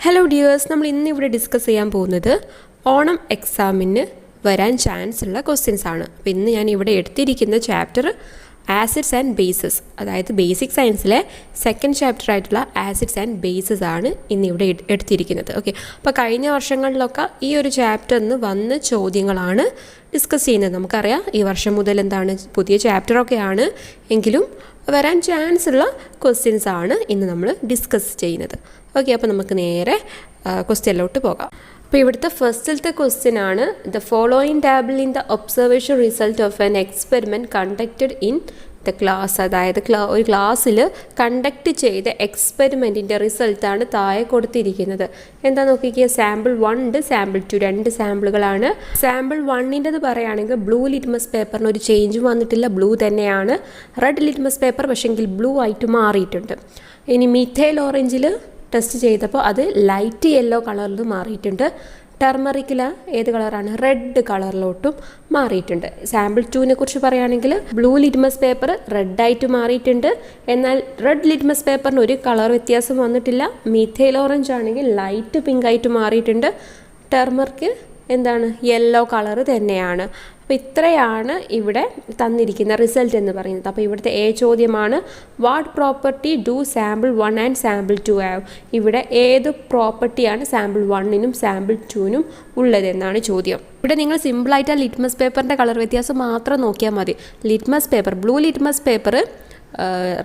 Hello dears, നമ്മൾ ഇന്നിവിടെ discuss ചെയ്യാൻ പോകുന്നത് ഓണം എക്സാമിന് വരാൻ ചാൻസ് ഉള്ള ക്വസ്റ്റ്യൻസ് ആണ്. അപ്പോൾ ഇന്ന് ഞാൻ ഇവിടെ എടുത്തിരിക്കുന്ന ചാപ്റ്റർ ആസിഡ്സ് ആൻഡ് ബേസസ്, അതായത് ബേസിക് സയൻസിലെ സെക്കൻഡ് ചാപ്റ്റർ ആയിട്ടുള്ള ആസിഡ്സ് ആൻഡ് ബേസസ് ആണ് ഇന്നിവിടെ എടുത്തിരിക്കുന്നത്. ഓക്കെ, അപ്പോൾ കഴിഞ്ഞ വർഷങ്ങളിലൊക്കെ ഈ ഒരു ചാപ്റ്ററിൽ നിന്ന് വന്ന ചോദ്യങ്ങളാണ് ഡിസ്കസ് ചെയ്യുന്നത്. നമുക്കറിയാം ഈ വർഷം മുതൽ എന്താണ് പുതിയ ചാപ്റ്ററൊക്കെയാണ്, എങ്കിലും വരാൻ ചാൻസ് ഉള്ള ക്വസ്റ്റ്യൻസ് ആണ് ഇന്ന് നമ്മൾ ഡിസ്കസ് ചെയ്യുന്നത്. ഓക്കെ, അപ്പോൾ നമുക്ക് നേരെ ക്വസ്റ്റ്യനിലോട്ട് പോകാം. അപ്പോൾ ഇവിടുത്തെ ഫസ്റ്റിലത്തെ ക്വസ്റ്റ്യൻ ആണ്, the following table in the observation result of an experiment conducted in the class, അതായത് ഒരു ക്ലാസ്സിൽ കണ്ടക്ട് ചെയ്ത എക്സ്പെരിമെൻറ്റിൻ്റെ റിസൾട്ടാണ് താഴെ കൊടുത്തിരിക്കുന്നത്. എന്താ നോക്കിക്കുക, സാമ്പിൾ 1 ഉണ്ട്, സാമ്പിൾ 2, 2 സാമ്പിളുകളാണ്. സാമ്പിൾ 1-ൻ്റെത് പറയുകയാണെങ്കിൽ ബ്ലൂ ലിറ്റ്മസ് പേപ്പറിന് ഒരു ചേഞ്ചും വന്നിട്ടില്ല, ബ്ലൂ തന്നെയാണ്. റെഡ് ലിറ്റ്മസ് പേപ്പർ പക്ഷേങ്കിൽ ബ്ലൂ ആയിട്ട് മാറിയിട്ടുണ്ട്. ഇനി മീഥൈൽ ഓറഞ്ചിൽ ടെസ്റ്റ് ചെയ്തപ്പോൾ അത് ലൈറ്റ് യെല്ലോ കളറിൽ മാറിയിട്ടുണ്ട്. ടെർമറിക്കിൽ ഏത് കളറാണ്, റെഡ് കളറിലോട്ടും മാറിയിട്ടുണ്ട്. സാമ്പിൾ 2-നെ കുറിച്ച് പറയുകയാണെങ്കിൽ ബ്ലൂ ലിറ്റ്മസ് പേപ്പർ റെഡായിട്ട് മാറിയിട്ടുണ്ട്, എന്നാൽ റെഡ് ലിറ്റ്മസ് പേപ്പറിന് ഒരു കളർ വ്യത്യാസം വന്നിട്ടില്ല. മീഥൈൽ ഓറഞ്ച് ആണെങ്കിൽ ലൈറ്റ് പിങ്ക് ആയിട്ട് മാറിയിട്ടുണ്ട്. ടെർമറിക്ക് എന്താണ്, യെല്ലോ കളർ തന്നെയാണ്. അപ്പോൾ ഇത്രയാണ് ഇവിടെ തന്നിരിക്കുന്ന റിസൾട്ട് എന്ന് പറയുന്നത്. അപ്പോൾ ഇവിടുത്തെ ചോദ്യമാണ്, what property do sample 1 and sample 2 have? ഇവിടെ ഏത് പ്രോപ്പർട്ടിയാണ് സാമ്പിൾ 1-നും സാമ്പിൾ 2-നും ഉള്ളതെന്നാണ് ചോദ്യം. ഇവിടെ നിങ്ങൾ സിമ്പിളായിട്ട് ആ ലിറ്റ്മസ് പേപ്പറിൻ്റെ കളർ വ്യത്യാസം മാത്രം നോക്കിയാൽ മതി. Litmus paper, blue litmus paper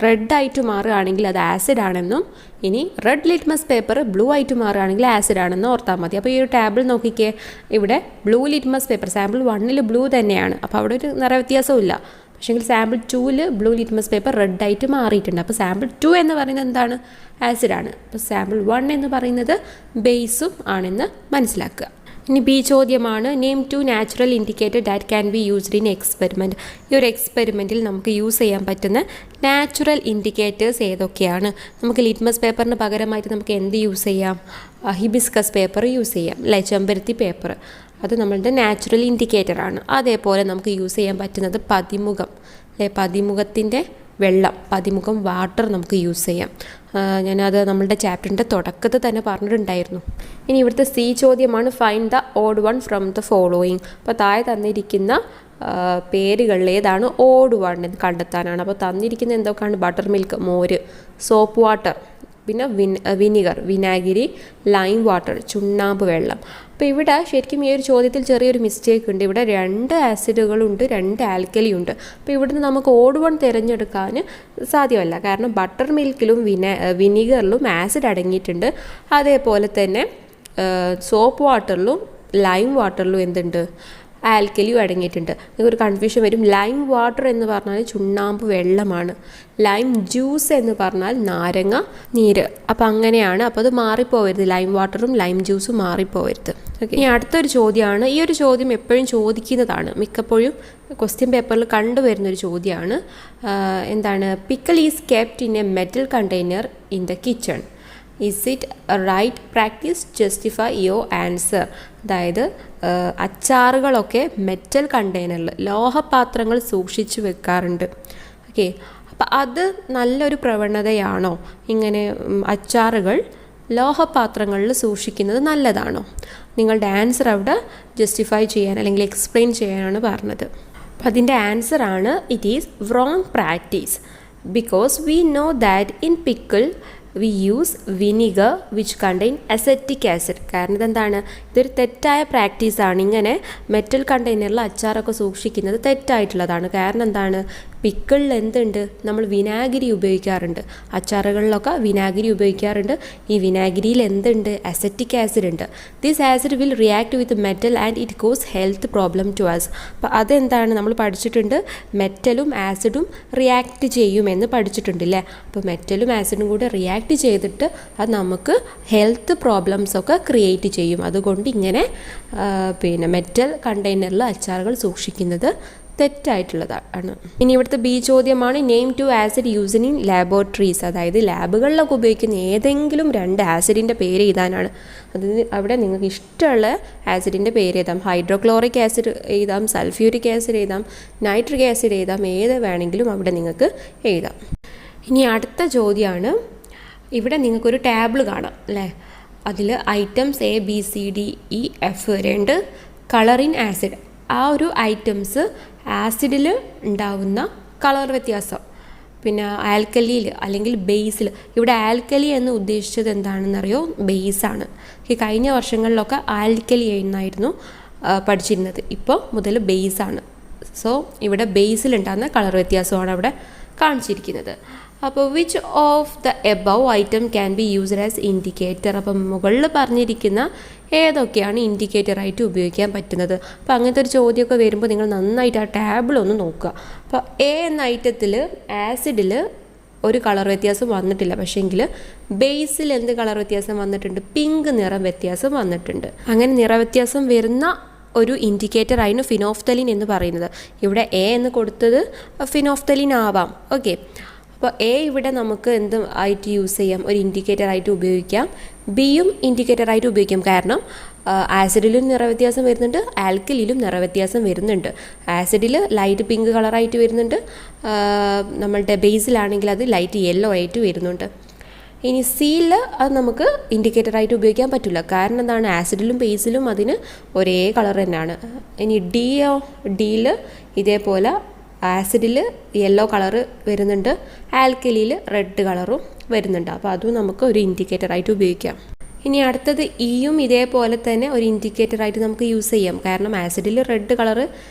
റെഡായിട്ട് മാറുകയാണെങ്കിൽ അത് ആസിഡ് ആണെന്നും, ഇനി റെഡ് ലിറ്റ്മസ് പേപ്പർ ബ്ലൂ ആയിട്ട് മാറുകയാണെങ്കിൽ ആസിഡ് ആണെന്നും ഓർത്താൽ മതി. അപ്പോൾ ഈ ഒരു ടേബിൾ നോക്കിക്കേ, ഇവിടെ ബ്ലൂ ലിറ്റ്മസ് പേപ്പർ സാമ്പിൾ 1-ൽ ബ്ലൂ തന്നെയാണ്, അപ്പോൾ അവിടെ ഒരു നിറ വ്യത്യാസമില്ല. പക്ഷേങ്കിൽ സാമ്പിൾ 2-ൽ ബ്ലൂ ലിറ്റ്മസ് പേപ്പർ റെഡായിട്ട് മാറിയിട്ടുണ്ട്. അപ്പോൾ സാമ്പിൾ 2 എന്ന് പറയുന്നത് എന്താണ്, ആസിഡാണ്. അപ്പോൾ സാമ്പിൾ 1 എന്ന് പറയുന്നത് ബേസും ആണെന്ന് മനസ്സിലാക്കുക. ഇനി ബി ചോദ്യമാണ്, name 2 natural indicator that can be used in experiment. ഈ ഒരു എക്സ്പെരിമെൻറ്റിൽ നമുക്ക് യൂസ് ചെയ്യാൻ പറ്റുന്ന നാച്ചുറൽ ഇൻഡിക്കേറ്റേഴ്സ് ഏതൊക്കെയാണ്? നമുക്ക് ലിറ്റ്മസ് പേപ്പറിന് പകരമായിട്ട് നമുക്ക് എന്ത് യൂസ് ചെയ്യാം? ഹിബിസ്കസ് പേപ്പർ യൂസ് ചെയ്യാം, അല്ലെ, ചെമ്പരത്തി പേപ്പർ. അത് നമ്മളുടെ നാച്ചുറൽ ഇൻഡിക്കേറ്ററാണ്. അതേപോലെ നമുക്ക് യൂസ് ചെയ്യാൻ പറ്റുന്നത് പതിമുഖം, അല്ലെ, പതിമുഖത്തിൻ്റെ വെള്ളം, പതിമുഖം വാട്ടർ നമുക്ക് യൂസ് ചെയ്യാം. ഞാനത് നമ്മളുടെ ചാപ്റ്ററിൻ്റെ തുടക്കത്തിൽ തന്നെ പറഞ്ഞിട്ടുണ്ടായിരുന്നു. ഇനി ഇവിടുത്തെ സി ചോദ്യമാണ്, find the odd one from the following. അപ്പോൾ താഴെ തന്നിരിക്കുന്ന പേരുകളിൽ ഏതാണ് ഓഡ് വൺ എന്ന് കണ്ടെത്താനാണ്. അപ്പോൾ തന്നിരിക്കുന്ന എന്തൊക്കെയാണ്, ബട്ടർ മിൽക്ക്, മോര്, സോപ്പ് വാട്ടർ, പിന്നെ വിനിഗർ, വിനാഗിരി, ലൈം വാട്ടർ, ചുണ്ണാമ്പ് വെള്ളം. അപ്പോൾ ഇവിടെ ശരിക്കും ഈ ഒരു ചോദ്യത്തിൽ ചെറിയൊരു മിസ്റ്റേക്ക് ഉണ്ട്. ഇവിടെ 2 ആസിഡുകളുണ്ട്, 2 ആൽക്കലി ഉണ്ട്. അപ്പോൾ ഇവിടുന്ന് നമുക്ക് ഓഡ് വൺ തിരഞ്ഞെടുക്കാൻ സാധ്യമല്ല, കാരണം ബട്ടർ മിൽക്കിലും വിനിഗറിലും ആസിഡ് അടങ്ങിയിട്ടുണ്ട്. അതേപോലെ തന്നെ സോപ്പ് വാട്ടറിലും ലൈം വാട്ടറിലും എന്തുണ്ട്, ആൽക്കലിയും അടങ്ങിയിട്ടുണ്ട്. നിങ്ങൾക്കൊരു കൺഫ്യൂഷൻ വരും, ലൈം വാട്ടർ എന്ന് പറഞ്ഞാൽ ചുണ്ണാമ്പ് വെള്ളമാണ്, ലൈം ജ്യൂസ് എന്ന് പറഞ്ഞാൽ നാരങ്ങ നീര്. അപ്പോൾ അങ്ങനെയാണ്, അപ്പോൾ അത് മാറിപ്പോവരുത്, ലൈം വാട്ടറും ലൈം ജ്യൂസും മാറിപ്പോവരുത്. ഓക്കെ, ഇനി അടുത്തൊരു ചോദ്യമാണ്. ഈ ഒരു ചോദ്യം എപ്പോഴും ചോദിക്കുന്നതാണ്, മിക്കപ്പോഴും ക്വസ്റ്റ്യൻ പേപ്പറിൽ കണ്ടുവരുന്നൊരു ചോദ്യമാണ്. എന്താണ്, pickle is kept in a metal container in the kitchen. Is it right practice, justify your answer. അതായത് അച്ചാറുകളൊക്കെ മെറ്റൽ കണ്ടെയ്നറിൽ, ലോഹപാത്രങ്ങൾ സൂക്ഷിച്ചു വെക്കാറുണ്ട്. ഓക്കെ, അപ്പം അത് നല്ലൊരു പ്രവണതയാണോ? ഇങ്ങനെ അച്ചാറുകൾ ലോഹപാത്രങ്ങളിൽ സൂക്ഷിക്കുന്നത് നല്ലതാണോ? നിങ്ങളുടെ ആൻസർ അവിടെ ജസ്റ്റിഫൈ ചെയ്യാൻ അല്ലെങ്കിൽ എക്സ്പ്ലെയിൻ ചെയ്യാനാണ് പറഞ്ഞത്. അപ്പം അതിൻ്റെ ആൻസറാണ്, it is wrong practice because we know that in pickle we use vinegar which contain acetic acid. കാരണം ഇതെന്താണ്, ഇതൊരു തെറ്റായ പ്രാക്ടീസാണ്. ഇങ്ങനെ മെറ്റൽ കണ്ടെയ്നറിൽ അച്ചാറൊക്കെ സൂക്ഷിക്കുന്നത് തെറ്റായിട്ടുള്ളതാണ്. കാരണം എന്താണ്, പിക്കിളിൽ എന്തുണ്ട്, നമ്മൾ വിനാഗിരി ഉപയോഗിക്കാറുണ്ട്, അച്ചാറുകളിലൊക്കെ വിനാഗിരി ഉപയോഗിക്കാറുണ്ട്. ഈ വിനാഗിരിയിൽ എന്തുണ്ട്, അസറ്റിക് ആസിഡ് ഉണ്ട്. This acid will react with metal and it cause health problem to us. അപ്പോൾ അതെന്താണ്, നമ്മൾ പഠിച്ചിട്ടുണ്ട്, മെറ്റലും ആസിഡും റിയാക്ട് ചെയ്യുമെന്ന് പഠിച്ചിട്ടുണ്ടല്ലേ. അപ്പോൾ മെറ്റലും ആസിഡും കൂടെ റിയാക്ട് ചെയ്തിട്ട് അത് നമുക്ക് ഹെൽത്ത് പ്രോബ്ലംസൊക്കെ ക്രിയേറ്റ് ചെയ്യും. അതുകൊണ്ട് ഇങ്ങനെ പിന്നെ മെറ്റൽ കണ്ടെയ്നറിൽ അച്ചാറുകൾ സൂക്ഷിക്കുന്നത് തെറ്റായിട്ടുള്ളതാണ്. ഇനി ഇവിടുത്തെ ബി ചോദ്യമാണ്, name 2 acid used in laboratories. അതായത് ലാബുകളിലൊക്കെ ഉപയോഗിക്കുന്ന ഏതെങ്കിലും 2 ആസിഡിൻ്റെ പേര് എഴുതാനാണ്. അതിന് അവിടെ നിങ്ങൾക്ക് ഇഷ്ടമുള്ള ആസിഡിൻ്റെ പേര് എഴുതാം. ഹൈഡ്രോക്ലോറിക് ആസിഡ് എഴുതാം, സൾഫ്യൂരിക് ആസിഡ് എഴുതാം, നൈട്രിക് ആസിഡ് എഴുതാം, ഏത് വേണമെങ്കിലും അവിടെ നിങ്ങൾക്ക് എഴുതാം. ഇനി അടുത്ത ചോദ്യമാണ്, ഇവിടെ നിങ്ങൾക്കൊരു ടേബിൾ കാണാം, അല്ലേ. അതിൽ items A B C D E F വരെയുണ്ട്. കളർ ഇൻ ആസിഡ്, ആ ഒരു ഐറ്റംസ് ആസിഡിൽ ഉണ്ടാവുന്ന കളർ വ്യത്യാസം. പിന്നെ ആൽക്കലിയിൽ അല്ലെങ്കിൽ ബേസിൽ, ഇവിടെ ആൽക്കലി എന്ന് ഉദ്ദേശിച്ചത് എന്താണെന്നറിയോ? ബേസാണ്. ഈ കഴിഞ്ഞ വർഷങ്ങളിലൊക്കെ ആൽക്കലി എന്നായിരുന്നു പഠിച്ചിരുന്നത്, ഇപ്പോൾ മുതൽ ബേസാണ്. സോ ഇവിടെ ബേസിലുണ്ടാകുന്ന കളർ വ്യത്യാസമാണ് അവിടെ കാണിച്ചിരിക്കുന്നത്. അപ്പോൾ which of the above item can be used as indicator? അപ്പം മുകളിൽ പറഞ്ഞിരിക്കുന്ന ഏതൊക്കെയാണ് ഇൻഡിക്കേറ്ററായിട്ട് ഉപയോഗിക്കാൻ പറ്റുന്നത്? അപ്പോൾ അങ്ങനത്തെ ഒരു ചോദ്യമൊക്കെ വരുമ്പോൾ നിങ്ങൾ നന്നായിട്ട് ആ ടേബിളൊന്ന് നോക്കുക. അപ്പോൾ എ എന്ന ഐറ്റത്തിൽ ആസിഡിൽ ഒരു കളർ വ്യത്യാസം വന്നിട്ടില്ല, പക്ഷേങ്കിൽ ബേസിൽ എന്ത് കളർ വ്യത്യാസം വന്നിട്ടുണ്ട്? പിങ്ക് നിറം വ്യത്യാസം വന്നിട്ടുണ്ട്. അങ്ങനെ നിറവ്യത്യാസം വരുന്ന ഒരു ഇൻഡിക്കേറ്റർ ആയിരുന്നു ഫിനോഫ്തലിൻ എന്ന് പറയുന്നത്. ഇവിടെ എ എന്ന് കൊടുത്തത് ഫിനോഫ്തലിൻ ആവാം. ഓക്കെ, അപ്പോൾ എ ഇവിടെ നമുക്ക് എന്ത് ആയിട്ട് യൂസ് ചെയ്യാം? ഒരു ഇൻഡിക്കേറ്റർ ആയിട്ട് ഉപയോഗിക്കാം. ബിയും ഇൻഡിക്കേറ്റർ ആയിട്ട് ഉപയോഗിക്കാം. കാരണം ആസിഡിലും നിറവ്യത്യാസം വരുന്നുണ്ട്, ആൽക്കലിയിലും നിറവ്യത്യാസം വരുന്നുണ്ട്. ആസിഡിൽ ലൈറ്റ് പിങ്ക് കളറായിട്ട് വരുന്നുണ്ട്, നമ്മളുടെ ബേസിലാണെങ്കിൽ അത് ലൈറ്റ് യെല്ലോ ആയിട്ട് വരുന്നുണ്ട്. ഇനി സിയിൽ അത് നമുക്ക് ഇൻഡിക്കേറ്ററായിട്ട് ഉപയോഗിക്കാൻ പറ്റില്ല. കാരണം എന്താണ്? ആസിഡിലും ബേസിലും അതിന് ഒരേ കളർ തന്നെയാണ്. ഇനി ഡിയിൽ ഇതേപോലെ ആസിഡിൽ യെല്ലോ കളറ് വരുന്നുണ്ട്, ആൽക്കലിയിൽ റെഡ് കളറും വരുന്നുണ്ട്. അപ്പോൾ അതും നമുക്ക് ഒരു ഇൻഡിക്കേറ്ററായിട്ട് ഉപയോഗിക്കാം. ഇനി അടുത്തത് ഇയും ഇതേപോലെ തന്നെ ഒരു ഇൻഡിക്കേറ്ററായിട്ട് നമുക്ക് യൂസ് ചെയ്യാം. കാരണം ആസിഡിൽ റെഡ് കളറ്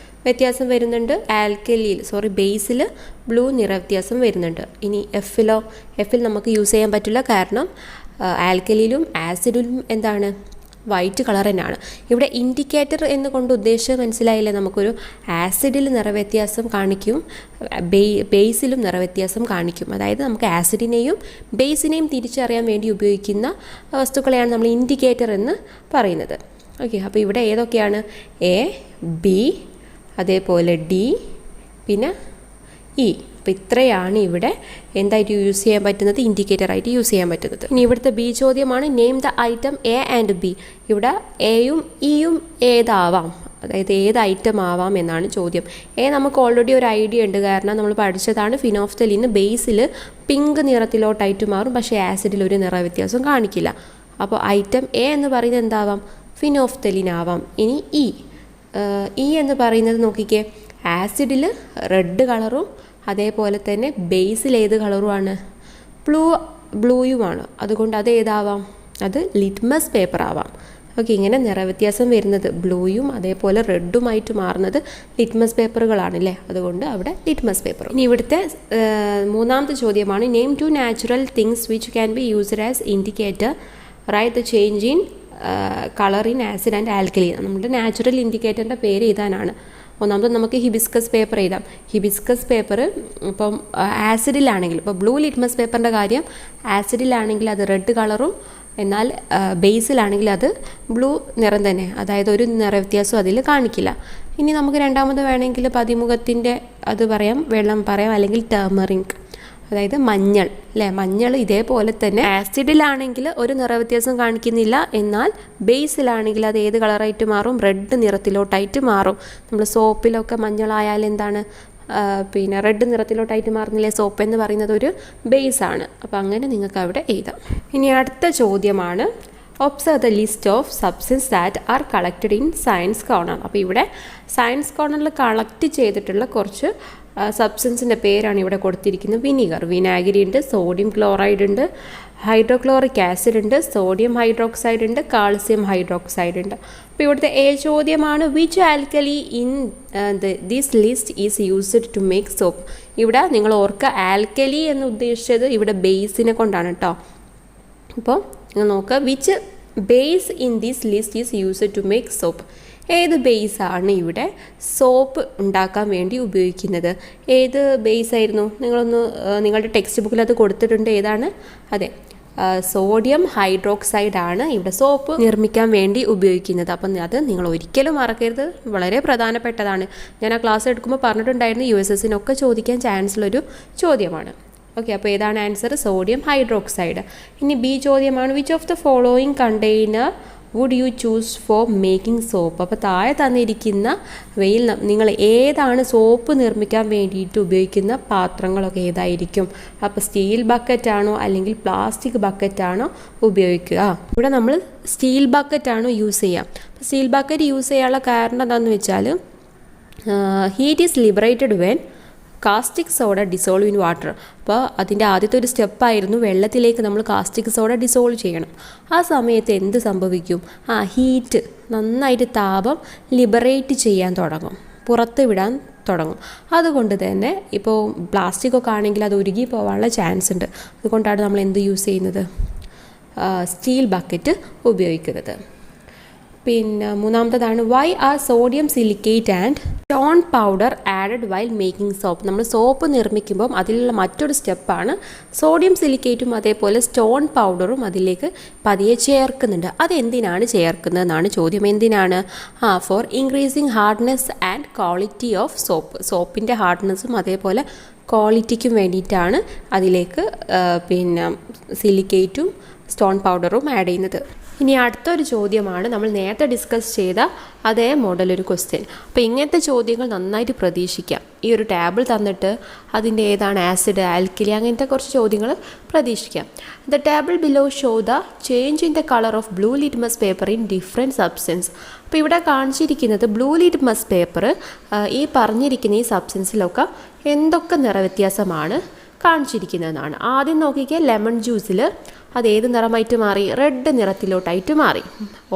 വ്യത്യാസം വരുന്നുണ്ട്, ബേസിൽ ബ്ലൂ നിറ വ്യത്യാസം വരുന്നുണ്ട്. ഇനി എഫിൽ നമുക്ക് യൂസ് ചെയ്യാൻ പറ്റില്ല. കാരണം ആൽക്കലിയിലും ആസിഡിലും എന്താണ്? വൈറ്റ് കളർ തന്നെയാണ്. ഇവിടെ ഇൻഡിക്കേറ്റർ എന്ന് കൊണ്ട് ഉദ്ദേശിച്ചത് മനസ്സിലായില്ലേ? നമുക്കൊരു ആസിഡിൽ നിറവ്യത്യാസം കാണിക്കും, ബേസിലും നിറവ്യത്യാസം കാണിക്കും. അതായത് നമുക്ക് ആസിഡിനെയും ബേസിനെയും തിരിച്ചറിയാൻ വേണ്ടി ഉപയോഗിക്കുന്ന വസ്തുക്കളെയാണ് നമ്മൾ ഇൻഡിക്കേറ്റർ എന്ന് പറയുന്നത്. ഓക്കെ, അപ്പോൾ ഇവിടെ ഏതൊക്കെയാണ്? എ, ബി, അതേപോലെ ഡി, പിന്നെ ഇ. അപ്പോൾ ഇത്രയാണ് ഇവിടെ എന്തായിട്ട് യൂസ് ചെയ്യാൻ പറ്റുന്നത്? ഇൻഡിക്കേറ്ററായിട്ട് യൂസ് ചെയ്യാൻ പറ്റുന്നത്. ഇനി ഇവിടുത്തെ ബി ചോദ്യമാണ് name the item A and B. ഇവിടെ എയും ഇയും ഏതാവാം, അതായത് ഏത് ഐറ്റം ആവാം എന്നാണ് ചോദ്യം. എ നമുക്ക് ഓൾറെഡി ഒരു ഐഡിയ ഉണ്ട്, കാരണം നമ്മൾ പഠിച്ചതാണ് ഫിനോഫ്തലിന് ബേസിൽ പിങ്ക് നിറത്തിലോട്ടായിട്ട് മാറും, പക്ഷേ ആസിഡിൽ ഒരു നിറ വ്യത്യാസം കാണിക്കില്ല. അപ്പോൾ ഐറ്റം എ എന്ന് പറയുന്നത് എന്താവാം? ഫിനോഫ്തലിൻ ആവാം. ഇനി ഇ എന്ന് പറയുന്നത് നോക്കിക്കേ, ആസിഡിൽ റെഡ് കളറും അതേപോലെ തന്നെ ബേസിൽ ഏത് കളറുമാണ്? ബ്ലൂയുമാണ്. അതുകൊണ്ട് അത് ഏതാവാം? അത് ലിറ്റ്മസ് പേപ്പർ ആവാം. ഓക്കെ, ഇങ്ങനെ നിറവ്യത്യാസം വരുന്നത് ബ്ലൂയും അതേപോലെ റെഡുമായിട്ട് മാറുന്നത് ലിറ്റ്മസ് പേപ്പറുകളാണല്ലേ, അതുകൊണ്ട് അവിടെ ലിറ്റ്മസ് പേപ്പർ. ഇനി ഇവിടുത്തെ മൂന്നാമത്തെ ചോദ്യമാണ് name two natural things which can be used as indicator right the change in colour in acid and alkali. നമ്മുടെ നാച്ചുറൽ ഇൻഡിക്കേറ്ററിൻ്റെ പേര് എഴുതാനാണ്. ഒന്നാമത് നമുക്ക് ഹിബിസ്കസ് പേപ്പർ എഴുതാം. ഹിബിസ്കസ് പേപ്പർ ഇപ്പം ആസിഡിലാണെങ്കിൽ, ഇപ്പോൾ ബ്ലൂ ലിറ്റ്മസ് പേപ്പറിൻ്റെ കാര്യം, ആസിഡിലാണെങ്കിൽ അത് റെഡ് കളറും എന്നാൽ ബേസിലാണെങ്കിൽ അത് ബ്ലൂ നിറം തന്നെ, അതായത് ഒരു നിറവ്യത്യാസം അതിൽ കാണിക്കില്ല. ഇനി നമുക്ക് രണ്ടാമത് വേണമെങ്കിൽ പതിമുഖത്തിൻ്റെ അത് പറയാം, വെള്ളം പറയാം, അല്ലെങ്കിൽ ടർമറിക്, അതായത് മഞ്ഞൾ അല്ലേ. മഞ്ഞൾ ഇതേപോലെ തന്നെ ആസിഡിലാണെങ്കിൽ ഒരു നിറവ്യത്യാസം കാണിക്കുന്നില്ല, എന്നാൽ ബേസിലാണെങ്കിൽ അത് ഏത് കളറായിട്ട് മാറും? റെഡ് നിറത്തിലോട്ടായിട്ട് മാറും. നമ്മൾ സോപ്പിലൊക്കെ മഞ്ഞളായാൽ എന്താണ്? പിന്നെ റെഡ് നിറത്തിലോട്ടായിട്ട് മാറുന്നില്ലേ? സോപ്പ് എന്ന് പറയുന്നത് ഒരു ബേസാണ്. അപ്പോൾ അങ്ങനെ നിങ്ങൾക്ക് അവിടെ എഴുതാം. ഇനി അടുത്ത ചോദ്യമാണ് observe the list of substance that are collected in science corner. അപ്പോൾ ഇവിടെ സയൻസ് കോർണറിൽ കളക്ട് ചെയ്തിട്ടുള്ള കുറച്ച് സബ്സ്റ്റൻസിൻ്റെ പേരാണ് ഇവിടെ കൊടുത്തിരിക്കുന്നത്. വിനാഗിരി ഉണ്ട്, സോഡിയം ക്ലോറൈഡ് ഉണ്ട്, ഹൈഡ്രോക്ലോറിക് ആസിഡ് ഉണ്ട്, സോഡിയം ഹൈഡ്രോക്സൈഡ് ഉണ്ട്, കാൽസ്യം ഹൈഡ്രോക്സൈഡ് ഉണ്ട്. അപ്പോൾ ഇവിടുത്തെ ചോദ്യമാണ് which alkali in this list is used to make soap. ഇവിടെ നിങ്ങൾ ഓർക്കുക, ആൽക്കലി എന്ന് ഉദ്ദേശിച്ചത് ഇവിടെ ബേസിനെ കൊണ്ടാണ് കേട്ടോ. അപ്പോൾ നിങ്ങൾ നോക്കുക, which base in this list is used to make soap. ഏത് ബേസാണ് ഇവിടെ സോപ്പ് ഉണ്ടാക്കാൻ വേണ്ടി ഉപയോഗിക്കുന്നത്? ഏത് ബേസ് ആയിരുന്നു? നിങ്ങളുടെ ടെക്സ്റ്റ് ബുക്കിൽ അത് കൊടുത്തിട്ടുണ്ട്. ഏതാണ്? അതെ, സോഡിയം ഹൈഡ്രോക്സൈഡ് ആണ് ഇവിടെ സോപ്പ് നിർമ്മിക്കാൻ വേണ്ടി ഉപയോഗിക്കുന്നത്. അപ്പം അത് നിങ്ങൾ ഒരിക്കലും മറക്കരുത്, വളരെ പ്രധാനപ്പെട്ടതാണ്. ഞാൻ ആ ക്ലാസ് എടുക്കുമ്പോൾ പറഞ്ഞിട്ടുണ്ടായിരുന്നു, USSനൊക്കെ ചോദിക്കാൻ ചാൻസ് ഉള്ളൊരു ചോദ്യമാണ്. ഓക്കെ, അപ്പോൾ ഏതാണ് ആൻസർ? Sodium hydroxide. ഇനി ബി ചോദ്യമാണ് which of the following container would you choose for making soap? അപ്പോൾ താഴെ തന്നിരിക്കുന്ന വെയിൽ നിങ്ങൾ ഏതാണ് സോപ്പ് നിർമ്മിക്കാൻ വേണ്ടിയിട്ട് ഉപയോഗിക്കുന്ന പാത്രങ്ങളൊക്കെ ഏതായിരിക്കും? അപ്പോൾ സ്റ്റീൽ ബക്കറ്റാണോ അല്ലെങ്കിൽ പ്ലാസ്റ്റിക് ബക്കറ്റാണോ ഉപയോഗിക്കുക? ഇവിടെ നമ്മൾ സ്റ്റീൽ ബക്കറ്റാണോ യൂസ് ചെയ്യുക. അപ്പോൾ സ്റ്റീൽ ബക്കറ്റ് യൂസ് ചെയ്യാനുള്ള കാരണം എന്താണെന്ന് വെച്ചാൽ heat is liberated when caustic soda dissolve in water. അപ്പോൾ അതിൻ്റെ ആദ്യത്തെ ഒരു സ്റ്റെപ്പായിരുന്നു വെള്ളത്തിലേക്ക് നമ്മൾ കാസ്റ്റിക് സോഡ ഡിസോൾവ് ചെയ്യണം. ആ സമയത്ത് എന്ത് സംഭവിക്കും? ഹീറ്റ് നന്നായിട്ട് താപം ലിബറേറ്റ് ചെയ്യാൻ തുടങ്ങും, പുറത്ത് വിടാൻ തുടങ്ങും. അതുകൊണ്ട് തന്നെ ഇപ്പോൾ പ്ലാസ്റ്റിക്കൊക്കെ ആണെങ്കിൽ അത് ഉരുകി പോകാനുള്ള ചാൻസ് ഉണ്ട്. അതുകൊണ്ടാണ് നമ്മൾ എന്ത് യൂസ് ചെയ്യുന്നത്? സ്റ്റീൽ ബക്കറ്റ് ഉപയോഗിക്കുന്നത്. പിന്നെ മൂന്നാമത്തതാണ് why are sodium silicate and stone powder added while making soap? നമ്മൾ സോപ്പ് നിർമ്മിക്കുമ്പം അതിലുള്ള മറ്റൊരു സ്റ്റെപ്പാണ് സോഡിയം സിലിക്കേറ്റും അതേപോലെ സ്റ്റോൺ പൗഡറും അതിലേക്ക് പതിയെ ചേർക്കുന്നുണ്ട്. അതെന്തിനാണ് ചേർക്കുന്നതെന്നാണ് ചോദ്യം. എന്തിനാണ്? For increasing hardness and quality of soap. സോപ്പിൻ്റെ ഹാർഡ്നെസ്സും അതേപോലെ ക്വാളിറ്റിക്കും വേണ്ടിയിട്ടാണ് അതിലേക്ക് പിന്നെ സിലിക്കേറ്റും സ്റ്റോൺ പൗഡറും ആഡ് ചെയ്യുന്നത്. ഇനി അടുത്തൊരു ചോദ്യമാണ് നമ്മൾ നേരത്തെ ഡിസ്കസ് ചെയ്ത അതേ മോഡലൊരു ക്വസ്റ്റ്യൻ. അപ്പോൾ ഇങ്ങനത്തെ ചോദ്യങ്ങൾ നന്നായിട്ട് പ്രതീക്ഷിക്കാം. ഈ ഒരു ടേബിൾ തന്നിട്ട് അതിൻ്റെ ഏതാണ് ആസിഡ്, ആൽക്കലി, അങ്ങനത്തെ കുറച്ച് ചോദ്യങ്ങൾ പ്രതീക്ഷിക്കാം. The table below show the change in the colour of blue litmus paper in different substance. അപ്പോൾ ഇവിടെ കാണിച്ചിരിക്കുന്നത് ബ്ലൂ ലിറ്റ്മസ് പേപ്പർ ഈ പറഞ്ഞിരിക്കുന്ന ഈ സബ്സ്റ്റൻസിലൊക്കെ എന്തൊക്കെ നിറവ്യത്യാസമാണ് കാണിച്ചിരിക്കുന്നതെന്നാണ്. ആദ്യം നോക്കിക്കുക, ലെമൺ ജ്യൂസിൽ അത് ഏത് നിറമായിട്ട് മാറി? റെഡ് നിറത്തിലോട്ടായിട്ട് മാറി.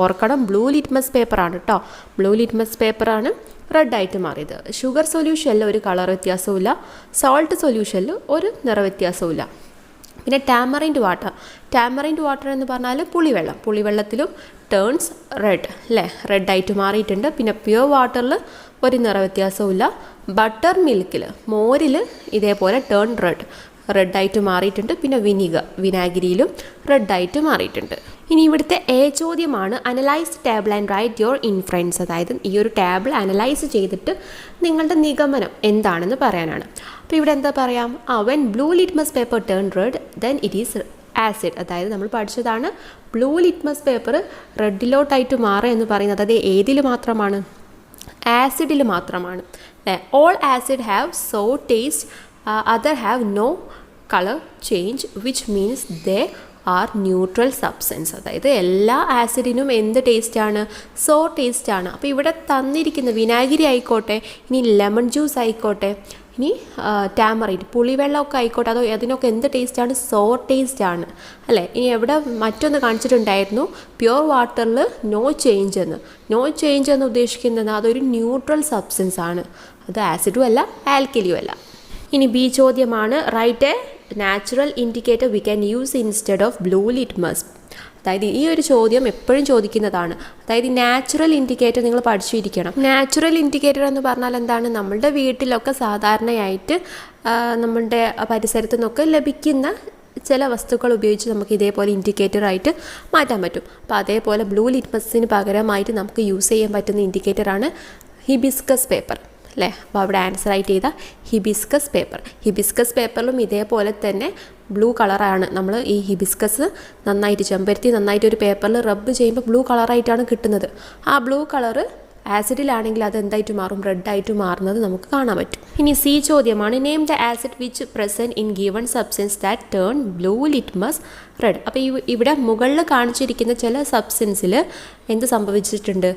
ഓർക്കണം, ബ്ലൂ ലിറ്റ്മസ് പേപ്പറാണ് കേട്ടോ. ബ്ലൂ ലിറ്റ്മസ് പേപ്പറാണ് റെഡായിട്ട് മാറിയത്. ഷുഗർ സൊല്യൂഷനിൽ ഒരു കളർ വ്യത്യാസവുമില്ല, സോൾട്ട് സൊല്യൂഷനിൽ ഒരു നിറവ്യത്യാസവുമില്ല. പിന്നെ ടാമറിൻഡ് വാട്ടർ എന്ന് പറഞ്ഞാൽ പുളിവെള്ളത്തിലും ടേൺസ് റെഡ് അല്ലേ, റെഡായിട്ട് മാറിയിട്ടുണ്ട്. പിന്നെ പ്യുവർ വാട്ടറിൽ ഒരു നിറവ്യത്യാസവുമില്ല. ബട്ടർ മിൽക്കിൽ, മോരിൽ ഇതേപോലെ ടേൺ റെഡായിട്ട് മാറിയിട്ടുണ്ട്. പിന്നെ വിനാഗിരിയിലും റെഡായിട്ട് മാറിയിട്ടുണ്ട്. ഇനി ഇവിടുത്തെ ചോദ്യമാണ് analyse table and write your inference. അതായത് ഈ ഒരു ടേബിൾ അനലൈസ് ചെയ്തിട്ട് നിങ്ങളുടെ നിഗമനം എന്താണെന്ന് പറയാനാണ്. അപ്പോൾ ഇവിടെ എന്താ പറയാം? When blue litmus paper turn red then it is acid. അതായത് നമ്മൾ പഠിച്ചതാണ് ബ്ലൂ ലിറ്റ്മസ് പേപ്പർ റെഡിലോട്ടായിട്ട് മാറുക എന്ന് പറയുന്നത് അത് ഏതിൽ മാത്രമാണ്? ആസിഡിൽ മാത്രമാണ്. All acid have so taste, other have no color change, which means they are neutral substance. അതായത് എല്ലാ ആസിഡിനും എന്ത് ടേസ്റ്റാണ്? സോ ടേസ്റ്റാണ്. അപ്പോൾ ഇവിടെ തന്നിരിക്കുന്ന വിനാഗിരി ആയിക്കോട്ടെ, ഇനി ലെമൺ ജ്യൂസ് ആയിക്കോട്ടെ, ഇനി ടാമറിൻ പുളിവെള്ളമൊക്കെ ആയിക്കോട്ടെ, അതോ അതിനൊക്കെ എന്ത് ടേസ്റ്റാണ്? സോ ടേസ്റ്റാണ് അല്ലേ. ഇനി എവിടെ മറ്റൊന്ന് കാണിച്ചിട്ടുണ്ടായിരുന്നു, പ്യുവർ വാട്ടറിൽ നോ ചേഞ്ച് എന്ന് ഉദ്ദേശിക്കുന്നത് അതൊരു ന്യൂട്രൽ സബ്സ്റ്റൻസ് ആണ്. അത് ആസിഡും അല്ല ആൽക്കലിയും അല്ല. ഇനി ബി ചോദ്യമാണ് write a natural indicator we can use instead of blue litmus. അതായത് ഈ ഒരു ചോദ്യം എപ്പോഴും ചോദിക്കുന്നതാണ്. അതായത് നാച്ചുറൽ ഇൻഡിക്കേറ്റർ നിങ്ങൾ പഠിച്ചിരിക്കണം. നാച്ചുറൽ ഇൻഡിക്കേറ്റർ എന്ന് പറഞ്ഞാൽ എന്താണ്? നമ്മളുടെ വീട്ടിലൊക്കെ സാധാരണയായിട്ട് നമ്മളുടെ പരിസരത്തു നിന്നൊക്കെ ലഭിക്കുന്ന ചില വസ്തുക്കൾ ഉപയോഗിച്ച് നമുക്ക് ഇതേപോലെ ഇൻഡിക്കേറ്ററായിട്ട് മാറ്റാൻ പറ്റും. അപ്പോൾ അതേപോലെ ബ്ലൂ ലിറ്റ്മസിന് പകരമായിട്ട് നമുക്ക് യൂസ് ചെയ്യാൻ പറ്റുന്ന ഇൻഡിക്കേറ്ററാണ് ഹിബിസ്കസ് പേപ്പർ അല്ലേ. അപ്പോൾ അവിടെ ആൻസർ ആയിട്ട് ചെയ്ത ഹിബിസ്കസ് പേപ്പറിലും ഇതേപോലെ തന്നെ ബ്ലൂ കളറാണ്. നമ്മൾ ഈ ഹിബിസ്കസ് നന്നായിട്ട് ചെമ്പരത്തി നന്നായിട്ട് ഒരു പേപ്പറിൽ റബ്ബ് ചെയ്യുമ്പോൾ ബ്ലൂ കളറായിട്ടാണ് കിട്ടുന്നത്. ആ ബ്ലൂ കളറ് ആസിഡിലാണെങ്കിൽ അത് എന്തായിട്ട് മാറും? റെഡായിട്ട് മാറുന്നത് നമുക്ക് കാണാൻ പറ്റും. ഇനി സി ചോദ്യമാണ് name the acid which present in given substance that turn blue litmus red. അപ്പോൾ ഇവിടെ മുകളിൽ കാണിച്ചിരിക്കുന്ന ചില സബ്സ്റ്റൻസിൽ എന്ത് സംഭവിച്ചിട്ടുണ്ട്?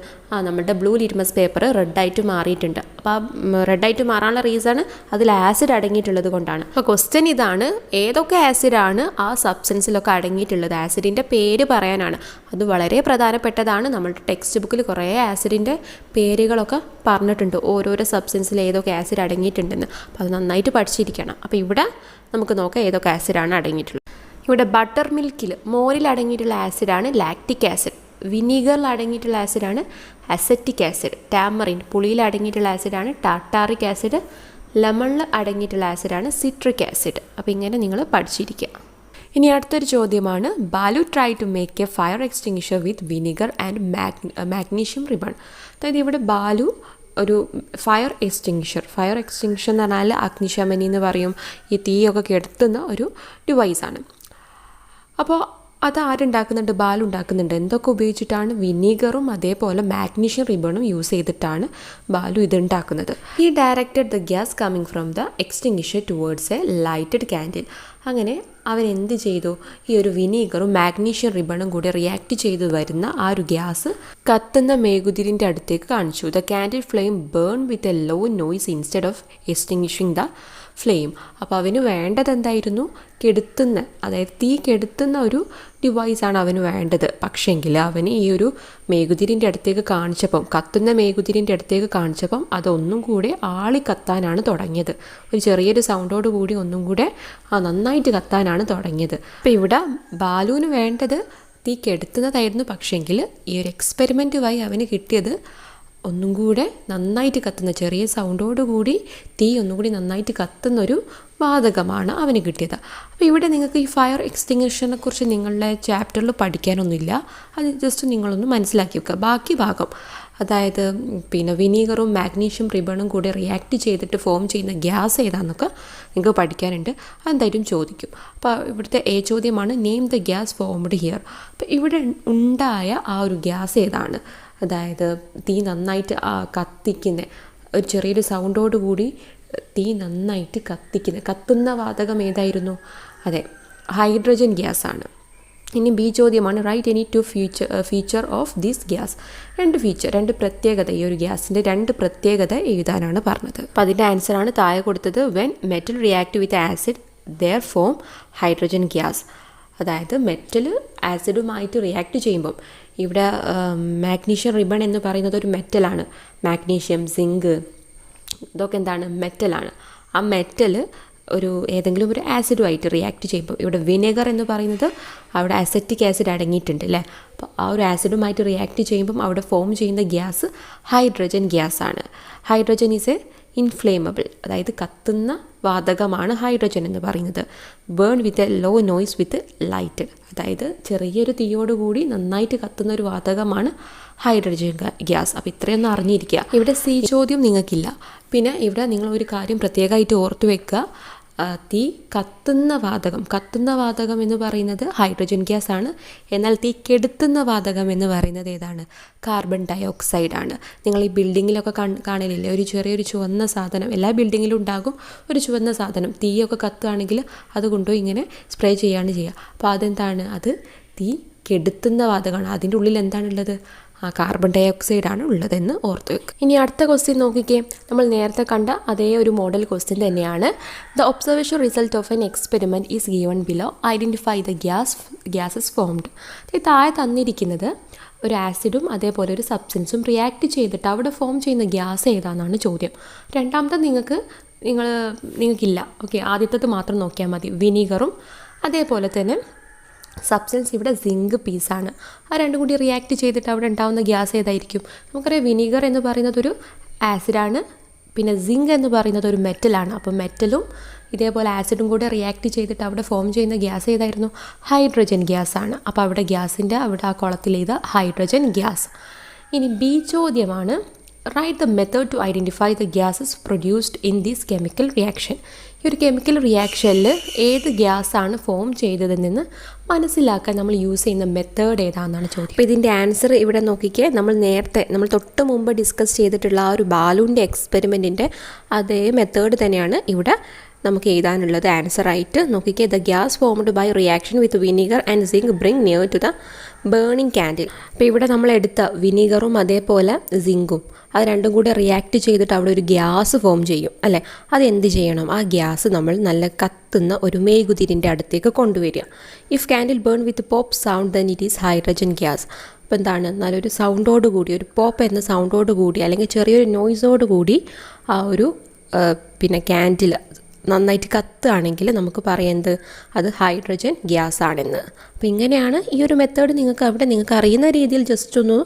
നമ്മുടെ ബ്ലൂ ലിറ്റ്മസ് പേപ്പർ റെഡായിട്ട് മാറിയിട്ടുണ്ട്. അപ്പോൾ ആ റെഡായിട്ട് മാറാനുള്ള റീസൺ അതിൽ ആസിഡ് അടങ്ങിയിട്ടുള്ളത് കൊണ്ടാണ്. അപ്പോൾ ക്വസ്റ്റ്യൻ ഇതാണ്, ഏതൊക്കെ ആസിഡാണ് ആ സബ്സ്റ്റൻസിലൊക്കെ അടങ്ങിയിട്ടുള്ളത്? ആസിഡിൻ്റെ പേര് പറയാനാണ്. അത് വളരെ പ്രധാനപ്പെട്ടതാണ്. നമ്മുടെ ടെക്സ്റ്റ് ബുക്കിൽ കുറേ ആസിഡിൻ്റെ പേരുകളൊക്കെ പറഞ്ഞിട്ടുണ്ട്, ഓരോരോ സബ്സ്റ്റൻസിൽ ഏതൊക്കെ ആസിഡ് അടങ്ങിയിട്ടുണ്ടെന്ന്. അപ്പോൾ അത് നന്നായിട്ട് പഠിച്ചിരിക്കണം. അപ്പോൾ ഇവിടെ നമുക്ക് നോക്കാം ഏതൊക്കെ ആസിഡാണ് അടങ്ങിയിട്ടുള്ളത്. ഇവിടെ ബട്ടർ മിൽക്കിൽ, മോരിൽ അടങ്ങിയിട്ടുള്ള ആസിഡാണ് ലാക്റ്റിക് ആസിഡ്. വിനീഗറിൽ അടങ്ങിയിട്ടുള്ള ആസിഡാണ് അസറ്റിക് ആസിഡ്. ടാമറിൻ പുളിയിൽ അടങ്ങിയിട്ടുള്ള ആസിഡാണ് ടാർട്ടാറിക് ആസിഡ്. ലെമണിൽ അടങ്ങിയിട്ടുള്ള ആസിഡാണ് സിട്രിക് ആസിഡ്. അപ്പോൾ ഇങ്ങനെ നിങ്ങൾ പഠിച്ചിരിക്കുക. ഇനി അടുത്തൊരു ചോദ്യമാണ് Balu try to make a fire extinguisher with vinegar and magnesium ribbon. അതായത് ഇവിടെ ബാലു ഒരു ഫയർ എക്സ്റ്റിങ്ഷർ എന്ന് പറഞ്ഞാൽ അഗ്നിശമനി എന്ന് പറയും, ഈ തീയൊക്കെ കെടുത്തുന്ന ഒരു ഡിവൈസാണ്. അപ്പോൾ അത് ആരുണ്ടാക്കുന്നുണ്ട്? ബാലു ഉണ്ടാക്കുന്നുണ്ട്. എന്തൊക്കെ ഉപയോഗിച്ചിട്ടാണ്? വിനീഗറും അതേപോലെ മാഗ്നീഷ്യം റിബണും യൂസ് ചെയ്തിട്ടാണ് ബാലു ഇത് ഉണ്ടാക്കുന്നത്. ഈ directed the gas coming from the extinguisher towards A lighted candle. അങ്ങനെ അവൻ എന്ത് ചെയ്തു? ഈ ഒരു വിനീഗറും മാഗ്നീഷ്യം റിബണും കൂടി റിയാക്ട് ചെയ്ത് വരുന്ന ആ ഒരു ഗ്യാസ് കത്തുന്ന മെഴുകുതിരിൻ്റെ അടുത്തേക്ക് കാണിച്ചു. The candle flame burn with a low noise instead of extinguishing the flame. അപ്പോൾ അവന് വേണ്ടത് എന്തായിരുന്നു? കെടുത്തുന്ന, അതായത് തീ കെടുത്തുന്ന ഒരു ഡിവൈസാണ് അവന് വേണ്ടത്. പക്ഷേങ്കിൽ അവന് ഈ ഒരു മെഴുകുതിരിൻ്റെ അടുത്തേക്ക് കാണിച്ചപ്പം, കത്തുന്ന മെഴുകുതിരിൻ്റെ അടുത്തേക്ക് കാണിച്ചപ്പം അതൊന്നും കൂടെ ആളി കത്താനാണ് തുടങ്ങിയത്. ഒരു ചെറിയൊരു സൗണ്ടോട് കൂടി ഒന്നും കൂടെ നന്നായിട്ട് കത്താനാണ് തുടങ്ങിയത്. അപ്പോൾ ഇവിടെ ബാലുവിന് വേണ്ടത് തീ കെടുത്തുന്നതായിരുന്നു. പക്ഷേങ്കിൽ ഈ ഒരു എക്സ്പെരിമെൻറ്റ് വഴി അവന് കിട്ടിയത് ഒന്നും കൂടെ നന്നായിട്ട് കത്തുന്ന, ചെറിയ സൗണ്ടോടുകൂടി തീ ഒന്നും കൂടി നന്നായിട്ട് കത്തുന്നൊരു വാതകമാണ് അവന് കിട്ടിയത്. അപ്പോൾ ഇവിടെ നിങ്ങൾക്ക് ഈ ഫയർ എക്സ്റ്റിങ്വിഷനെ കുറിച്ച് നിങ്ങളുടെ ചാപ്റ്ററിൽ പഠിക്കാനൊന്നുമില്ല. അത് ജസ്റ്റ് നിങ്ങളൊന്ന് മനസ്സിലാക്കി വെക്കുക. ബാക്കി ഭാഗം, അതായത് വിനീഗറും മാഗ്നീഷ്യം റിബണും കൂടി റിയാക്ട് ചെയ്തിട്ട് ഫോം ചെയ്യുന്ന ഗ്യാസ് ഏതാണെന്നൊക്കെ നിങ്ങൾക്ക് പഠിക്കാനുണ്ട്. അതെന്തായാലും ചോദിക്കും. അപ്പോൾ ഇവിടുത്തെ ചോദ്യമാണ് name the gas formed here. അപ്പോൾ ഇവിടെ ഉണ്ടായ ആ ഒരു ഗ്യാസ് ഏതാണ്? അതായത് തീ നന്നായിട്ട് കത്തിക്കുന്ന, ഒരു ചെറിയൊരു സൗണ്ടോടുകൂടി തീ നന്നായിട്ട് കത്തുന്ന വാതകം ഏതായിരുന്നു? അതെ, ഹൈഡ്രജൻ ഗ്യാസാണ്. ഇനി ബി ചോദ്യമാണ് write any two feature of this gas. രണ്ട് പ്രത്യേകത, ഈ ഒരു ഗ്യാസിൻ്റെ 2 പ്രത്യേകത എഴുതാനാണ് പറഞ്ഞത്. അപ്പോൾ അതിൻ്റെ ആൻസറാണ് താഴെ കൊടുത്തത്. When metal react with acid there form hydrogen gas. അതായത് മെറ്റൽ ആസിഡുമായിട്ട് റിയാക്ട് ചെയ്യുമ്പം, ഇവിടെ മാഗ്നീഷ്യം റിബൺ എന്ന് പറയുന്നത് ഒരു മെറ്റലാണ്. മാഗ്നീഷ്യം, സിങ്ക്, ഇതൊക്കെ എന്താണ്? മെറ്റലാണ്. ആ മെറ്റൽ ഏതെങ്കിലും ഒരു ആസിഡുമായിട്ട് റിയാക്ട് ചെയ്യുമ്പോൾ, ഇവിടെ വിനെഗർ എന്ന് പറയുന്നത് അവിടെ അസറ്റിക് ആസിഡ് അടങ്ങിയിട്ടുണ്ട് അല്ലേ. അപ്പോൾ ആ ഒരു ആസിഡുമായിട്ട് റിയാക്ട് ചെയ്യുമ്പം അവിടെ ഫോം ചെയ്യുന്ന ഗ്യാസ് ഹൈഡ്രജൻ ഗ്യാസാണ്. ഹൈഡ്രജൻ ഈസ് എ ഇൻഫ്ലേമബിൾ, അതായത് കത്തുന്ന വാതകമാണ് ഹൈഡ്രജൻ എന്ന് പറയുന്നത്. Burn with a low noise with lighted, അതായത് ചെറിയൊരു തീയോടുകൂടി നന്നായിട്ട് കത്തുന്ന ഒരു വാതകമാണ് ഹൈഡ്രജൻ ഗ്യാസ്. അപ്പോൾ ഇത്രയൊന്നും അറിഞ്ഞിരിക്കുക. ഇവിടെ സി ചോദ്യം നിങ്ങൾക്കില്ല. പിന്നെ ഇവിടെ നിങ്ങൾ ഒരു കാര്യം പ്രത്യേകമായിട്ട് ഓർത്തു വെക്കുക. തീ കത്തുന്ന വാതകം എന്ന് പറയുന്നത് ഹൈഡ്രജൻ ഗ്യാസ് ആണ്. എന്നാൽ തീ കെടുത്തുന്ന വാതകം എന്ന് പറയുന്നത് ഏതാണ്? കാർബൺ ഡൈ ഓക്സൈഡാണ്. നിങ്ങൾ ഈ ബിൽഡിങ്ങിലൊക്കെ കാണലില്ലേ, ഒരു ചെറിയൊരു ചുവന്ന സാധനം, എല്ലാ ബിൽഡിങ്ങിലും ഉണ്ടാകും ഒരു ചുവന്ന സാധനം. തീയൊക്കെ കത്തുകയാണെങ്കിൽ അത് കൊണ്ടുപോയി ഇങ്ങനെ സ്പ്രേ ചെയ്യാണ് ചെയ്യുക. അപ്പോൾ അതെന്താണ്? അത് തീ കെടുത്തുന്ന വാതകമാണ്. അതിൻ്റെ ഉള്ളിൽ എന്താണുള്ളത്? കാർബൺ ഡൈ ഓക്സൈഡാണ് ഉള്ളതെന്ന് ഓർത്ത് വെക്കുക. ഇനി അടുത്ത ക്വസ്റ്റ്യൻ നോക്കിക്കേ. നമ്മൾ നേരത്തെ കണ്ട അതേ ഒരു മോഡൽ ക്വസ്റ്റ്യൻ തന്നെയാണ്. The observation result of N experiment is given below. Identify the gases formed. താഴെ തന്നിരിക്കുന്നത് ഒരു ആസിഡും അതേപോലെ ഒരു സബ്സ്റ്റൻസും റിയാക്ട് ചെയ്തിട്ട് അവിടെ ഫോം ചെയ്യുന്ന ഗ്യാസ് ഏതാണെന്നാണ് ചോദ്യം. രണ്ടാമത്തെ നിങ്ങൾക്കില്ല. ഓക്കെ, ആദ്യത്തേത് മാത്രം നോക്കിയാൽ മതി. വിനീഗറും അതേപോലെ തന്നെ സബ്സ്റ്റൻസ് ഇവിടെ സിങ്ക് പീസാണ്. ആ രണ്ടും കൂടി റിയാക്ട് ചെയ്തിട്ട് അവിടെ ഉണ്ടാകുന്ന ഗ്യാസ് ഏതായിരിക്കും? നമുക്കറിയാം വിനീഗർ എന്ന് പറയുന്നത് ഒരു ആസിഡാണ്, പിന്നെ സിങ്ക് എന്ന് പറയുന്നത് ഒരു മെറ്റലാണ്. അപ്പോൾ മെറ്റലും ഇതേപോലെ ആസിഡും കൂടെ റിയാക്ട് ചെയ്തിട്ട് അവിടെ ഫോം ചെയ്യുന്ന ഗ്യാസ് ഏതായിരുന്നു? ഹൈഡ്രജൻ ഗ്യാസാണ്. അപ്പോൾ അവിടെ ഗ്യാസിൻ്റെ അവിടെ ആ കുളത്തിൽ ചെയ്ത ഹൈഡ്രജൻ ഗ്യാസ്. ഇനി ബി ചോദ്യമാണ് write the method to identify the gases produced in this chemical reaction. ഈ ഒരു കെമിക്കൽ റിയാക്ഷനിൽ ഏത് ഗ്യാസാണ് ഫോം ചെയ്തതെന്ന് മനസ്സിലാക്കാൻ നമ്മൾ യൂസ് ചെയ്യുന്ന മെത്തേഡ് ഏതാണെന്നാണ് ചോദ്യം. അപ്പോൾ ഇതിൻ്റെ ആൻസർ ഇവിടെ നോക്കിക്കേ. നമ്മൾ തൊട്ട് മുമ്പ് ഡിസ്കസ് ചെയ്തിട്ടുള്ള ആ ഒരു ബാലുവിൻ്റെ എക്സ്പെരിമെൻറ്റിൻ്റെ അതേ മെത്തേഡ് തന്നെയാണ് ഇവിടെ നമുക്ക് എഴുതാനുള്ളത്. ആൻസറായിട്ട് നോക്കിക്കേ. The gas formed by reaction with vinegar and zinc bring near to the burning candle. അപ്പോൾ ഇവിടെ നമ്മൾ എടുത്ത വിനീഗറും അതേപോലെ സിങ്കും അത് രണ്ടും കൂടെ റിയാക്ട് ചെയ്തിട്ട് അവിടെ ഒരു ഗ്യാസ് ഫോം ചെയ്യും അല്ലേ. അതെന്ത് ചെയ്യണം? ആ ഗ്യാസ് നമ്മൾ നല്ല കത്തുന്ന ഒരു മെഴുകുതിരിൻ്റെ അടുത്തേക്ക് കൊണ്ടുവരിക. If candle burn with pop sound then it is hydrogen gas. അപ്പോൾ എന്താണ്? നല്ലൊരു സൗണ്ടോട് കൂടി, ഒരു പോപ്പ് എന്ന സൗണ്ടോട് കൂടി അല്ലെങ്കിൽ ചെറിയൊരു നോയ്സോട് കൂടി ആ ഒരു ക്യാൻഡിൽ നന്നായിട്ട് കത്തുകയാണെങ്കിൽ നമുക്ക് പറയുന്നത് അത് ഹൈഡ്രജൻ ഗ്യാസ് ആണെന്ന്. അപ്പോൾ ഇങ്ങനെയാണ് ഈ ഒരു മെത്തേഡ്. നിങ്ങൾക്ക് അറിയുന്ന രീതിയിൽ ജസ്റ്റ് ഒന്ന്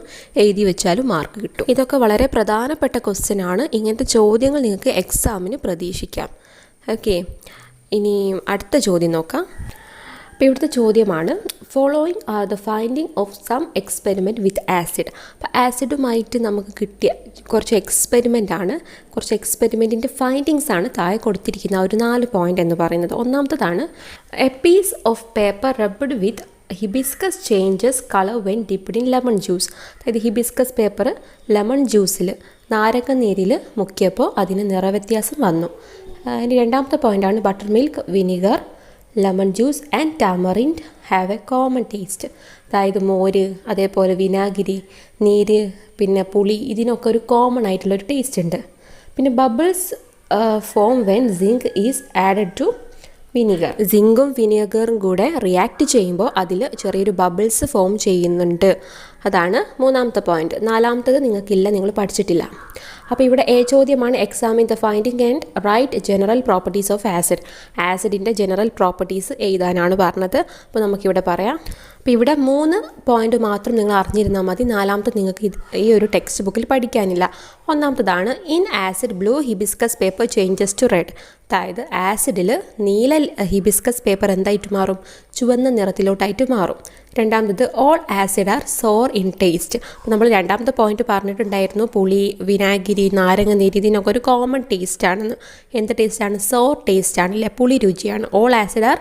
എഴുതി വെച്ചാലും മാർക്ക് കിട്ടും. ഇതൊക്കെ വളരെ പ്രധാനപ്പെട്ട ക്വസ്റ്റ്യൻ ആണ്. ഇങ്ങനത്തെ ചോദ്യങ്ങൾ നിങ്ങൾക്ക് എക്സാമിന് പ്രതീക്ഷിക്കാം. ഓക്കെ, ഇനി അടുത്ത ചോദ്യം നോക്കാം. അപ്പോൾ ഇവിടുത്തെ ചോദ്യമാണ് following are the finding of some experiment with acid. അപ്പോൾ ആസിഡുമായിട്ട് നമുക്ക് കിട്ടിയ കുറച്ച് എക്സ്പെരിമെൻറ്റിൻ്റെ ഫൈൻഡിങ്സ് ആണ് താഴെ കൊടുത്തിരിക്കുന്ന ഒരു 4 പോയിൻ്റ് എന്ന് പറയുന്നത്. ഒന്നാമത്തതാണ് a piece of paper rubbed with hibiscus changes colour when dipped in lemon juice. അതായത് ഹിബിസ്കസ് പേപ്പർ ലെമൺ ജ്യൂസിൽ നാരങ്ങ നീരിൽ മുക്കിയപ്പോൾ അതിന് നിറവ്യത്യാസം വന്നു. ഇനി രണ്ടാമത്തെ പോയിൻ്റാണ് buttermilk, vinegar, lemon juice and tamarind have a common taste. അതായത് മോര്, അതേപോലെ വിനാഗിരി, നീര്, പിന്നെ പുളി, ഇതിനൊക്കെ ഒരു കോമൺ ആയിട്ടുള്ളൊരു ടേസ്റ്റ് ഉണ്ട്. പിന്നെ bubbles form when zinc is added to vinegar. സിങ്കും വിനിഗറും കൂടെ റിയാക്ട് ചെയ്യുമ്പോൾ അതിൽ ചെറിയൊരു ബബിൾസ് ഫോം ചെയ്യുന്നുണ്ട്. അതാണ് മൂന്നാമത്തെ പോയിന്റ്. നാലാമത്തത് നിങ്ങൾക്കില്ല, നിങ്ങൾ പഠിച്ചിട്ടില്ല. അപ്പോൾ ഇവിടെ ചോദ്യമാണ് examine the finding and write general properties of acid. ആസിഡിൻ്റെ ജനറൽ പ്രോപ്പർട്ടീസ് എഴുതാനാണ് പറഞ്ഞത്. അപ്പോൾ നമുക്കിവിടെ പറയാം. അപ്പോൾ ഇവിടെ 3 പോയിന്റ് മാത്രം നിങ്ങൾ അറിഞ്ഞിരുന്നാൽ മതി. നാലാമത്തെ നിങ്ങൾക്ക് ഈ ഒരു ടെക്സ്റ്റ് ബുക്കിൽ പഠിക്കാനില്ല. ഒന്നാമത്തതാണ് in acid blue hibiscus paper changes to red. അതായത് ആസിഡിൽ നീല ഹിബിസ്കസ് പേപ്പർ എന്തായിട്ട് മാറും? ചുവന്ന നിറത്തിലോട്ടായിട്ട് മാറും. രണ്ടാമത്തത് all acid are sour in taste. അപ്പോൾ നമ്മൾ രണ്ടാമത്തെ പോയിന്റ് പറഞ്ഞിട്ടുണ്ടായിരുന്നു, പുളി, വിനാഗിരി, നാരങ്ങ നീര്, ഇതിനൊക്കെ ഒരു കോമൺ ടേസ്റ്റ് ആണെന്ന്. എന്ത് ടേസ്റ്റാണ്? സോർ ടേസ്റ്റ് ആണല്ലേ, പുളി രുചിയാണ്. All acid are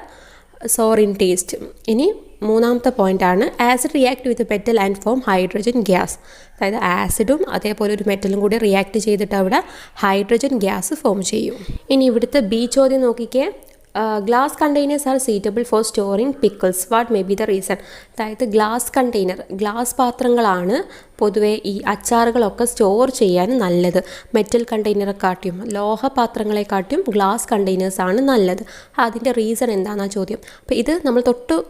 sour in taste. ഇനി മൂന്നാമത്തെ പോയിൻ്റാണ് acid react with metal and form hydrogen gas. അതായത് ആസിഡും അതേപോലെ ഒരു മെറ്റലും കൂടി റിയാക്ട് ചെയ്തിട്ട് അവിടെ ഹൈഡ്രജൻ ഗ്യാസ് ഫോം ചെയ്യും. ഇനി ഇവിടുത്തെ ബി ചോദ്യം നോക്കിക്കേ. Glass containers are suitable for storing pickles. What may be the reason? അതായത് ഗ്ലാസ് കണ്ടെയ്നർ, ഗ്ലാസ് പാത്രങ്ങളാണ് പൊതുവേ ഈ അച്ചാറുകളൊക്കെ സ്റ്റോർ ചെയ്യാൻ നല്ലത്. മെറ്റൽ കണ്ടെയ്നറെക്കാട്ടിയും ലോഹപാത്രങ്ങളെക്കാട്ടിയും ഗ്ലാസ് കണ്ടെയ്നേഴ്സാണ് നല്ലത്. അതിൻ്റെ റീസൺ എന്താണെന്നാണ് ചോദ്യം. അപ്പോൾ ഇത് നമ്മൾ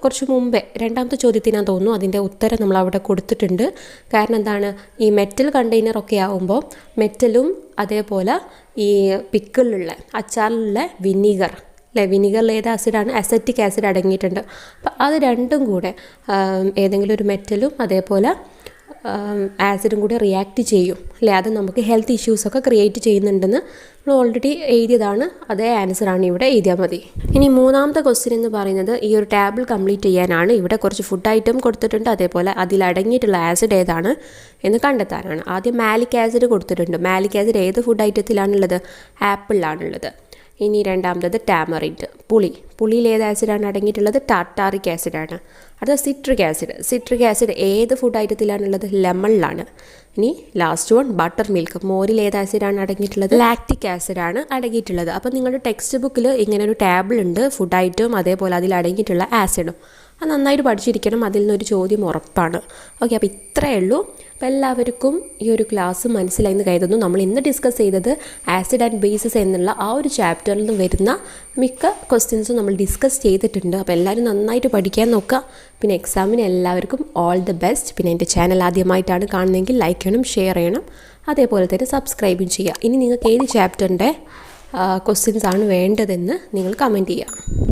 കുറച്ച് മുമ്പേ രണ്ടാമത്തെ ചോദ്യത്തിനാണ് തോന്നുന്നു അതിൻ്റെ ഉത്തരം നമ്മൾ അവിടെ കൊടുത്തിട്ടുണ്ട്. കാരണം എന്താണ്, ഈ മെറ്റൽ കണ്ടെയ്നറൊക്കെ ആകുമ്പോൾ മെറ്റലും അതേപോലെ ഈ പിക്കിളിലുള്ള അച്ചാറിലുള്ള വിനീഗർ വിനീഗറിൽ ഏത് ആസിഡാണ്? അസറ്റിക് ആസിഡ് അടങ്ങിയിട്ടുണ്ട്. അപ്പം അത് രണ്ടും കൂടെ ഏതെങ്കിലും ഒരു മെറ്റലും അതേപോലെ ആസിഡും കൂടി റിയാക്ട് ചെയ്യും അല്ലേ. അത് നമുക്ക് ഹെൽത്ത് ഇഷ്യൂസൊക്കെ ക്രിയേറ്റ് ചെയ്യുന്നുണ്ടെന്ന് നമ്മൾ ഓൾറെഡി എഴുതിയതാണ്. അതേ ആൻസറാണ് ഇവിടെ എഴുതിയാൽ മതി. ഇനി മൂന്നാമത്തെ ക്വസ്റ്റ്യൻ എന്ന് പറയുന്നത് ഈ ഒരു ടേബിൾ കംപ്ലീറ്റ് ചെയ്യാനാണ്. ഇവിടെ കുറച്ച് ഫുഡ് ഐറ്റം കൊടുത്തിട്ടുണ്ട്, അതേപോലെ അതിലടങ്ങിയിട്ടുള്ള ആസിഡ് ഏതാണ് എന്ന് കണ്ടെത്താനാണ്. ആദ്യം മാലിക് ആസിഡ് കൊടുത്തിട്ടുണ്ട്. മാലിക് ആസിഡ് ഏത് ഫുഡ് ഐറ്റത്തിലാണുള്ളത്? ആപ്പിളിലാണുള്ളത്. ഇനി രണ്ടാമത്തത് ടാമറിൻഡ്, പുളിയിൽ ഏത് ആസിഡാണ് അടങ്ങിയിട്ടുള്ളത്? ടാർട്ടാറിക് ആസിഡാണ്. അടുത്ത സിട്രിക് ആസിഡ്. സിട്രിക് ആസിഡ് ഏത് ഫുഡ് ഐറ്റത്തിലാണുള്ളത്? ലെമണിലാണ്. ഇനി ലാസ്റ്റ് വൺ ബട്ടർ മിൽക്ക്, മോരിൽ ഏത് ആസിഡാണ് അടങ്ങിയിട്ടുള്ളത്? ലാക്റ്റിക് ആസിഡാണ് അടങ്ങിയിട്ടുള്ളത്. അപ്പോൾ നിങ്ങളുടെ ടെക്സ്റ്റ് ബുക്കിൽ ഇങ്ങനെ ഒരു ടേബിൾ ഉണ്ട്, ഫുഡ് ഐറ്റവും അതേപോലെ അതിൽ അടങ്ങിയിട്ടുള്ള ആസിഡും. അത് നന്നായിട്ട് പഠിച്ചിരിക്കണം, അതിൽ നിന്നൊരു ചോദ്യം ഉറപ്പാണ്. ഓക്കെ, അപ്പോൾ ഇത്രയേ ഉള്ളൂ. അപ്പോൾ എല്ലാവർക്കും ഈ ഒരു ക്ലാസ് മനസ്സിലായെന്ന് കരുതുന്നു. നമ്മൾ ഇന്ന് ഡിസ്കസ് ചെയ്തത് ആസിഡ് ആൻഡ് ബേസസ് എന്നുള്ള ആ ഒരു ചാപ്റ്ററിൽ നിന്ന് വരുന്ന മിക്ക ക്വസ്റ്റ്യൻസും നമ്മൾ ഡിസ്കസ് ചെയ്തിട്ടുണ്ട്. അപ്പോൾ എല്ലാവരും നന്നായിട്ട് പഠിക്കാൻ നോക്കുക. പിന്നെ എക്സാമിന് എല്ലാവർക്കും ഓൾ ദി ബെസ്റ്റ്. പിന്നെ എൻ്റെ ചാനൽ ആദ്യമായിട്ടാണ് കാണുന്നതെങ്കിൽ ലൈക്ക് ചെയ്യണം, ഷെയർ ചെയ്യണം, അതേപോലെ തന്നെ സബ്സ്ക്രൈബും ചെയ്യുക. ഇനി നിങ്ങൾക്ക് ഏത് ചാപ്റ്ററിൻ്റെ ക്വസ്റ്റ്യൻസ് ആണ് വേണ്ടതെന്ന് നിങ്ങൾ കമൻറ്റ് ചെയ്യുക.